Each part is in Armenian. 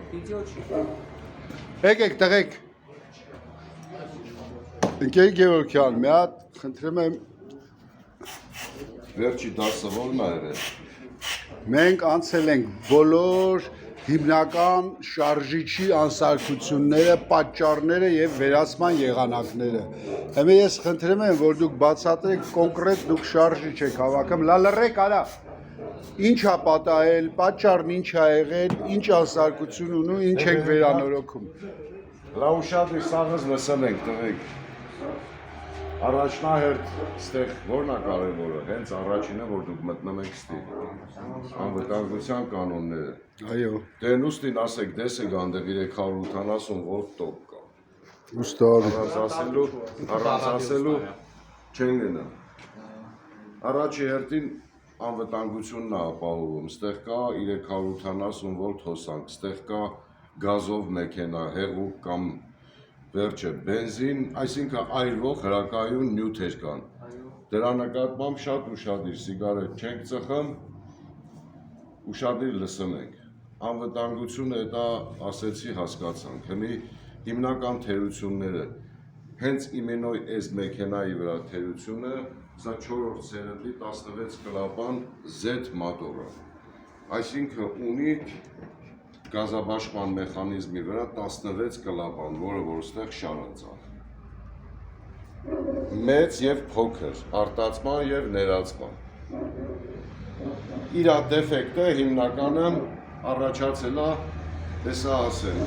Վիդեո չի։ Եկեք տղեկ։ Ընկեր Գևորգյան, մի հատ խնդրում եմ Վերջի դասը ո՞րն է եղել։ մենք անցել ենք բոլոր հիմնական շարժիչի անսարքությունները, պատճառները եւ վերացման եղանակները։ Հիմա ես խնդրում եմ, որ դուք բացատրեք կոնկրետ դուք շարժիչ եք հավաքում, լալռեք արա։ Ինչ է պատահել, պատճառն ինչ է եղել, ինչ անսարքություն ունի, ինչ եք վերանորոգում։ Լավ ուշադրի սաղыз լսել ենք տղեկ։ Առաջնահերթ ստեղ ո՞րն է կարևորը, հենց առաջինը, որ դուք մտնում եք ստի։ Անվտանգության կանոնները։ Այո։ Դե նուստին ասեք, դեսեք անդեղ 380 վոլտ տոկ կա։ Ուստար։ Առանց ասելու չեն գնա։ Առաջի հերթին անվտանգությունն է ապահովում, ստեղ կա 380 վոլտ հոսանք, ստեղ կա գազով մեքենա, հեղուկ կամ վերջը բենզին, այսինքն այրվող հրակայուն նյութեր կան։ Դրա նկատմամբ շատ ուշադիր, սիգարետ չենք ծխում, ուշադիր լսում ենք։ Անվտանգությունը դա ասեցի հասկացանք, հիմի հիմնական թերությունները, հենց իմենոյ այս մեքենայի վրա թերությունը, սա 4-րդ սերնդի 16 կլապան Z մոտորը, այսինքն ունի գազաբաշխման մեխանիզմի վրա 16 կլապան, որը որ ստեղ շարածան։ Մեծ և փոքր, արտացման և ներածման։ Իրա դեֆեկտը հիմնականը առաջացել է, տեսա ասել,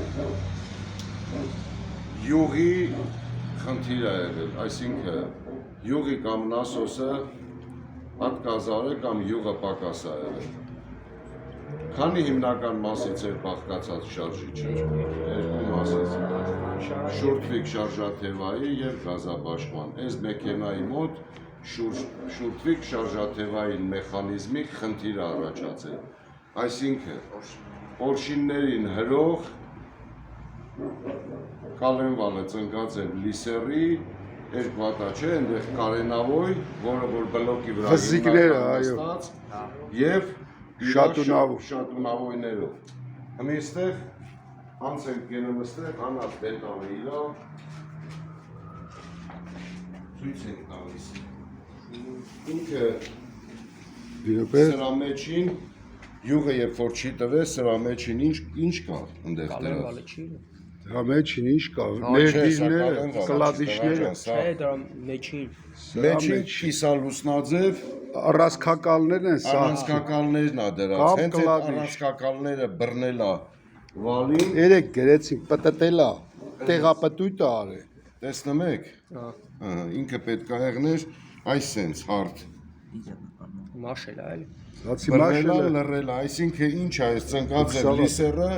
յուղի խնդիր է եղել, այսինքն յուղի կամ նասոսը հատկազար է կամ յուղը պակաս է եղել։ Քանի հիմնական մասից էր բաղկացած շարժիչը, երկու մասից, շուրթվիկ շարժաթևայի և գազաբաշխման, այս մեքենայի մոտ շուրթվիկ շարժաթևային մեխանիզմի խնդիր է առաջացել, այսինքն պորշիններին հրող կալենվալը ծնկած է լիսերի, երկու հատա չէ, այնտեղ կարենավոյ, որը որ բլոկի վրա նստած և շատունավոյներով։ Հիմա այստեղ անց ենք գնում այստեղ, հանած դետալը իրա, ցույց ենք տալիս։ Ինքը սրա մեջին, յուղը երբ որ չի տվես, սրա մեջին ինչ կա ընդեղ դրած։ Դրա մեջին ինչ կա, ներդիրները, կլադիշները։ Չէ, դրա մեջին։ Մեջին կիսալուսնաձև առանցքակալներն են սա։ առանցքակալներն է դրած, հենց այդ առանցքակալները բռնել է վալին։ Երեք գրեցինք, պտտել է, տեղապտույտ է արել։ Տեսնում եք, ինքը պետք է եղներ այս սենց հարդ։ Մաշել է, էլի։ Բացի Բռնել մաշելը, է, լռել է, այսինքն ինչ է, այս ծնկած է լիսերը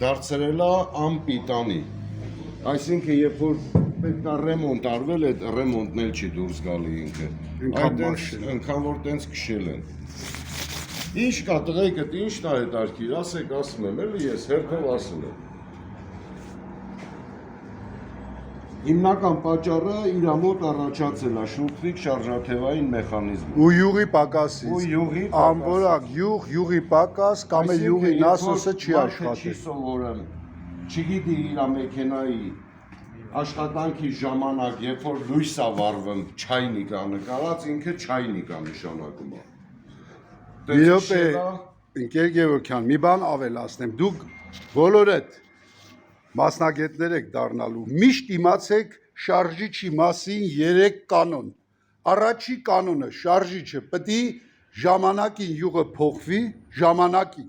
դարձրել է անպիտանի։ Այսինքն երբ որ պետք է ռեմոնտ արվել, այդ ռեմոնտն էլ չի դուրս գալի ինքը։ Այնքան որ տենց քշել են։ Ինչ կա տղեկդ, ինչն է հետարքիր, ասեք ասում եմ, էլի ես հերթով ասում եմ։ Հիմնական պատճառը իր մոտ առաջացել է շուրթվիկ շարժաթևային մեխանիզմը։ ու յուղի պակասից, Ու յուղի ամբորակ յուղի պակաս կամ է յուղի նասոսը չի աշխատել։ Չի սովորում, չգիտի իր մեքենայի աշխատանքի ժամանակ, երբ որ լույս է վառվում, չայնիկա նկարած, ինքը չայնիկա նշանակում է։ Մի րոպե, ընկեր Գևորգյան, մի բան ավելացնեմ, դուք բոլորդ մասնագետներ եք դառնալու, միշտ իմացեք շարժիչի մասին 3 կանոն։ Առաջի կանոնը շարժիչը պետք է ժամանակին յուղը փոխվի, ժամանակին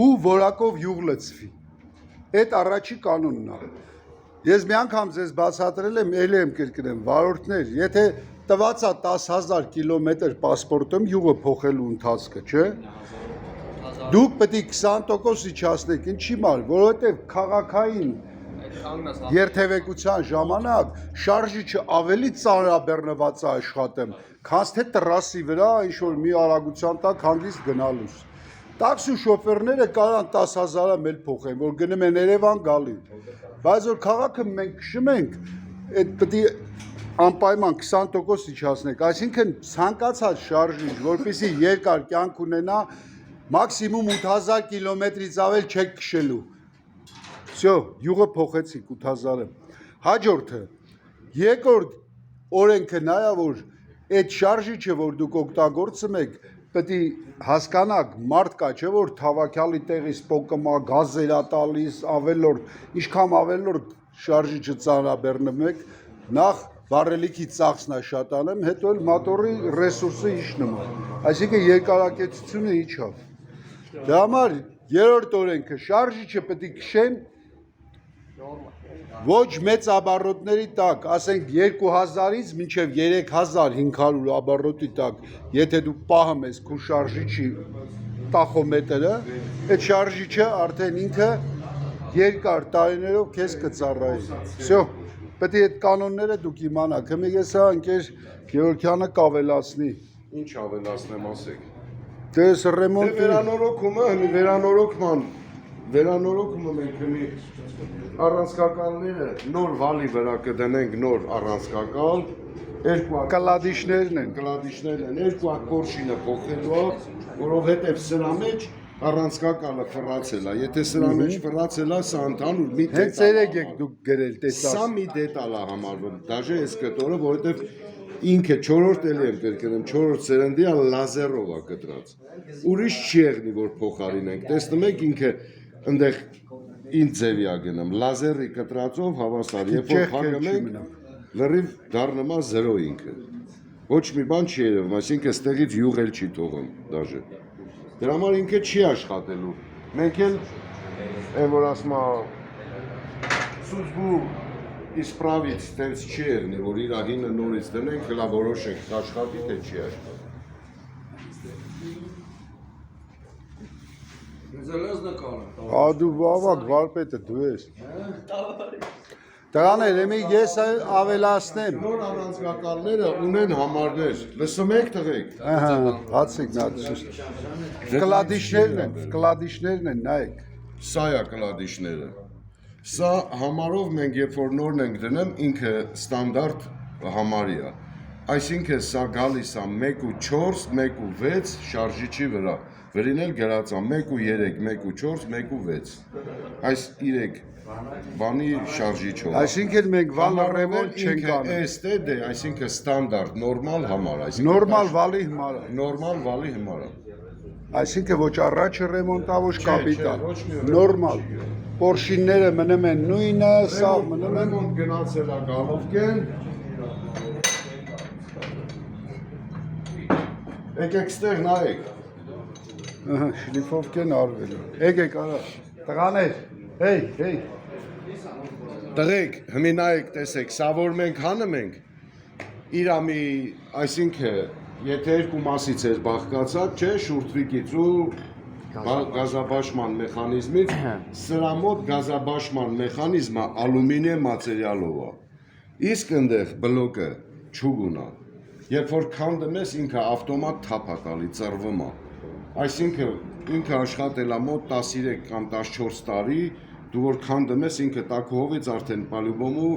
ու որակով յուղ լցվի։ Այդ առաջի կանոնն է։ Ես մի անգամ ձեզ բացատրել եմ, ելի եմ կրկնեմ, վարորդներ, եթե տված է 10,000 կիլոմետր պասպորտում յուղը փոխելու ընթացքը, չէ՞։ Դուք պետք է 20% իջացնեք, ինչի մար, որովհետև քաղաքային երթևեկության ժամանակ շարժիչը ավելի ծանրաբեռնված է աշխատում, քան թե տրասի վրա ինչ-որ մի արագության տակ հանգիստ գնալուց։ Տաքսի շոֆերները կարան 10,000-ը մեկ փոխեն, որ գնում են Երևան գալի։ Բայց որ քաղաքը մենք քշում ենք, այդ պետք է անպայման 20% իջացնեք, այսինքն ցանկացած շարժիչ, որպեսզի երկար կյանք ունենա, մաքսիմում 8000 կիլոմետրից ավել չեք քշելու։ Всё, յուղը փոխեցիք 8000-ը։ Հաջորդը երկրորդ օրենքը նայա որ այդ շարժիչը որ դուք օգտագործում եք պետք է հասկանաք մարդ կա չէ որ թավակյալի տեղից պոկմա գազեր է տալիս ավելորդ ինչքան ավելորդ շարժիչը ծանրաբեռնում եք նախ վառելիքի ծախսն է շատանում հետո էլ մոտորի ռեսուրսը իջնում է այսինքն երկարակեցությունը իջավ դրա համար երրորդ օրենքը շարժիչը պետք է քշեն ոչ մեծ աբառոտների տակ, ասենք 2000-ից մինչև 3500 աբառոտի տակ, եթե դու պահում ես քո շարժիչի տախոմետրը, այդ շարժիչը արդեն ինքը երկար տարիներով քեզ կծառայի։ Всё, պետք է այդ կանոնները դուք իմանաք։ Հիմա ես հա ընկեր Գևորգյանը կավելացնի։ Ինչ ավելացնեմ ասեք։ Դες ռեմոնտի Վերանորոգումը, վերանորոգումը մենք հիմի առանցքակալները նոր վալի վրա կդնենք նոր առանցքակալ, երկու կլադիշներն են։ երկու ակորշինը փոխելու է, որովհետև սրա մեջ առանցքակալը ֆռացել է, եթե սրա մեջ ֆռացել է, սա ընդհանուր մի Հենց երեք եք դուք գրել տեսած։ Սա մի դետալ է համարվում, դաժե այս կտորը, որովհետև ինքը 4-րդ էլի եմ կրկնում, 4-րդ սերնդի է լազերով է կտրած։ Ուրիշ չի եղնի, որ փոխարինենք։ Տեսնում եք ինքը այնտեղ ինչ ձևի է գնում, լազերի կտրածով հավասար, երբ որ փակում ենք, լրիվ դառնում է 0 ինքը։ Ոչ մի բան չի երևում, այսինքն այստեղից յուղ էլ չի թողում դաժե։ Դրա համար ինքը չի աշխատելու։ Մենք էլ այն որ ասում է սուզբու իսպրավից տենց չի եղնի, որ իր հինը նորից դնենք, հլա որոշենք կաշխատի, թե չի աշխատի։ Դու բավակ վարպետը դու ես։ Տղաներ, եմի ես ավելացնեմ։ Նոր առանցքակալները ունեն համարներ, լսում եք տղեկ։ Ահա, հացիկ նա կլադիշներն են, նայեք։ Սա է կլադիշները։ Սա համարով մենք երբ որ նորն ենք դնում, ինքը ստանդարտ համարի է։ Այսինքն սա գալիս է 1.4, 1.6 շարժիչի վրա։ Վերին էլ գրած է 1.3, 1.4, 1.6։ Այս 3 բանի շարժիչով։ Այսինքն մենք վալը ռեմոնտ չենք անում։ Էստե դե, այսինքն ստանդարտ, նորմալ համար, այսինքն Նորմալ վալի հիմար։ նորմալ վալի հիմար։ Այսինքն ոչ առաջը ռեմոնտա, ոչ Չէ, կապիտալ։ ոչ մի Նորմալ։ Պորշինները մնում են նույնը, սա մնում են ռեմոնտ գնացել է գալովկեն։ Եկեք ստեղ նայեք։ Ահա, շլիֆովկեն արվել է։ Եկեք արա։ Տղաներ, հեյ։ Տղեկ, հիմի նայեք, տեսեք, սա որ մենք հանում ենք, իրա մի, այսինքն, եթե երկու մասից էր բաղկացած, չէ, շուրթվիկից ու գազաբաշխման մեխանիզմից, սրա մոտ գազաբաշխման մեխանիզմը ալումինիում մատերիալով է։ Իսկ այնտեղ բլոկը չուգուն է։ Երբ որ քանդում ես, ինքը ավտոմատ թափ է տալի, ծռվում է։ Այսինքն, ինքը աշխատել է մոտ 13 կամ 14 տարի, դու որ քանդում ես, ինքը տակուհովից արդեն պալյուբոմու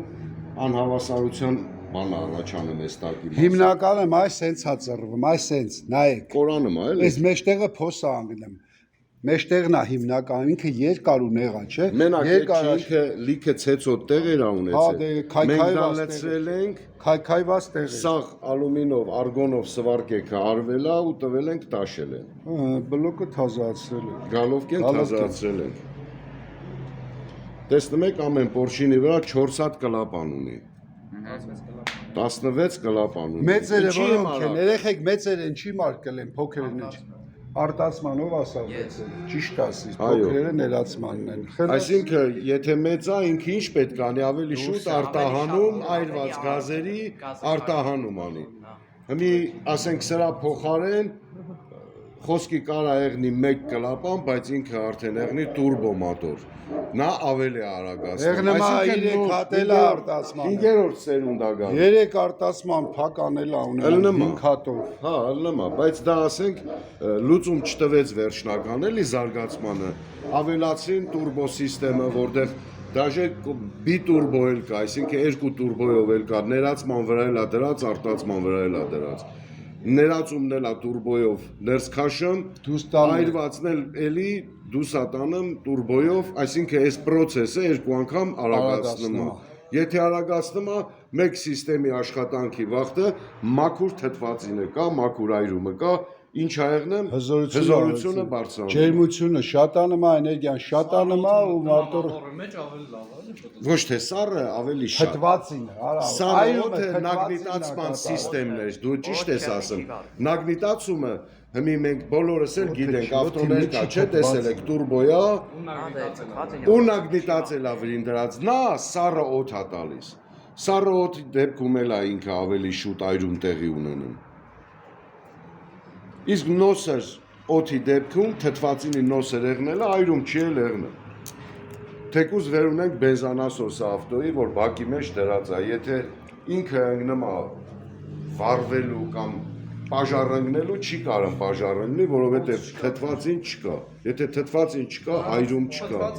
անհավասարության բան առաջանում ես տակի մասը։ Հիմնականում այս սենց է ծռվում, այս սենց, նայեք։ Կորանում է, էլի։ Այս մեջտեղը փոս է անգլեմ։ Մեջտեղն է հիմնականում, ինքը երկար ու նեղ է, չէ։ Մենակ ինքը լիքը ցեցոտ տեղեր ա ունեցել։ Մենք դա լցրել ենք, քայքայված տեղ է։ սաղ ալումինով, արգոնով սվարկեքը արվել է ու տվել ենք տաշել են։ Բլոկը թազացրել է։ Գալովկեն թազացրել ենք։ Տեսնում եք ամեն պորշինի վրա 4 հատ կլապան ունի։ 16 կլապան ունի։ Մեծերը որոնք են, երեխեք մեծեր են, չի մարդ կլեն, փոքրերն են։ Արտացմանով ասա, ճիշտ ասείς, փոքրերը ներածմանն են։ Այսինքն, եթե մեծ է, ինքը ինչ պետք անի, ավելի շուտ արտահանում, այրված գազերի արտահանում անի։ Հիմի, ասենք, սրա փոխարեն խոսքի կարա եղնի 1 կլապան, բայց ինքը արդեն եղնի տուրբո մոտոր։ Նա ավելի արագ Եղնում է 3 հատել է արտացմանը։ 5-րդ սերունդ է գալու։ 3 արտացման փակ անել է ունենում 5 հատով։ Հա, ըլլում է, բայց դա ասենք լուծում չտվեց վերջնական էլի զարգացմանը։ Ավելացին տուրբո սիստեմը, որտեղ դաժե բիտուրբո էլ կա, այսինքն 2 տուրբոյով էլ կա, ներածման վրա էլ է դրած, արտացման վրա էլ է դրած։ ներածումն էլա տուրբոյով ներս քաշեմ, այրվածն էլ էլի դուսա տանեմ տուրբոյով, այսինքն այս process-ը երկու անգամ արագացնում է։ Եթե արագացնում է, մեկ սիստեմի աշխատանքի վաղտը մաքուր թթվածինը կա, մաքուր այրումը կա, ինչ ա եղնեմ, հզորությունը բարձրանում։ Ջերմությունը շատանում է, էներգիան շատանում է ու մարդը Ոչ թե սառը ավելի շատ։ թթվածինը, Սառը օդը նագնիտացման սիստեմներ, դու ճիշտ ես ասում։ Նագնիտացումը հիմի մենք բոլորս էլ գիտենք, ավտոներ կա, չէ՞, տեսել եք տուրբոյա, ու նագնիտացել ա վրին դրած, նա սառը օդ ա տալիս։ Սառը օդի դեպքում էլ ա ինքը ավելի շուտ այրում տեղի ունենում։ Իսկ նոսր օդի դեպքում թթվածինի նոսր եղնելը այրում չի էլ եղնել։ Թեկուզ վեր ունենք բենզանասոս ավտոյի, որ բակի մեջ դրած է, եթե ինքը ընկնում է վառվելու կամ պաժառընկնելու չի կարող պաժառընկնի, որովհետև թթվածին չկա։ Եթե թթվածին չկա, այրում չկա։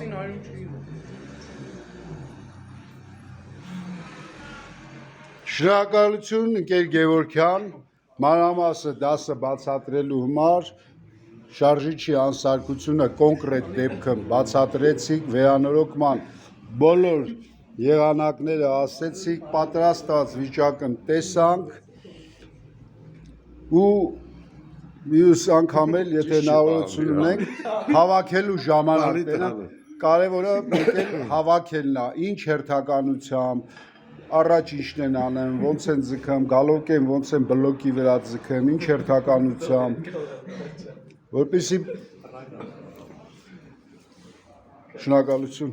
Շնորհակալություն ընկեր Գևորգյան, մանրամասը դասը բացատրելու համար, շարժիչի անսարկությունը կոնկրետ դեպքը բացատրեցիք, վերանորոգման բոլոր եղանակները ասեցիք, պատրաստված վիճակն տեսանք ու մյուս անգամ էլ, եթե հնարավորություն ունենք, հավաքելու ժամանակ կարևորը հավաքելն է, ինչ հերթականությամբ, առաջ ինչն են անեմ, ոնց են ձգեմ, գալոկ են, ոնց են բլոկի վրա ձգեմ, ինչ հերթականությամբ, որպեսզի շնորհակալություն